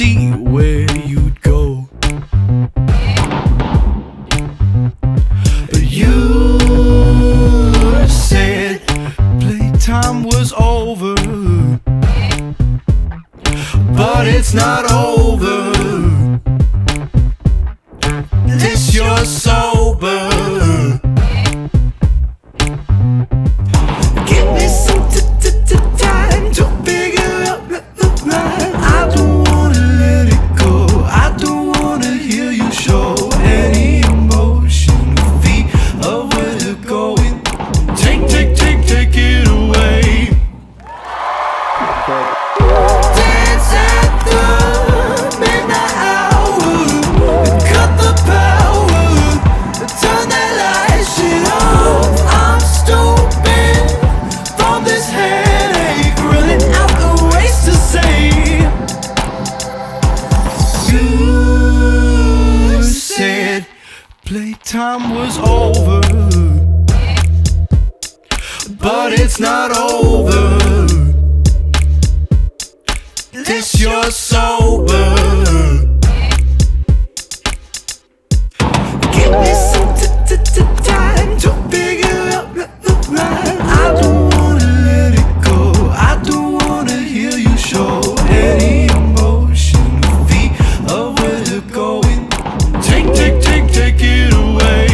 see where you'd go. You said playtime was over, but it's not over. This you're sober. Give me some time to figure out right. I don't wanna let it go. I don't wanna hear you show any emotion, feet of where you're going. Take it away. Dance at the midnight hour and cut the power. Turn that light shit off. I'm stupid from this headache, running out of ways to say. You said playtime was over, but it's not over. This you're sober. Give me some time to figure out right. I don't wanna let it go. I don't wanna hear you show any emotion, feet of where you're going. Take it away.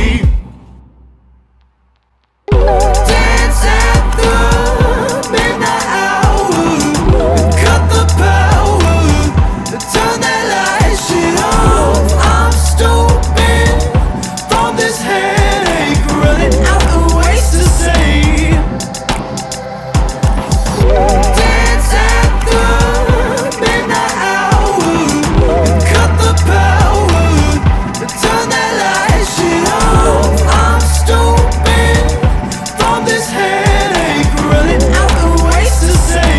Dance at the midnight hour and cut the power. Turn that light shit off. I'm stupid from this headache, running out of ways to say. Dance at the midnight hour and cut the power. Turn that light shit off. I'm stupid from this headache, running out of ways to say.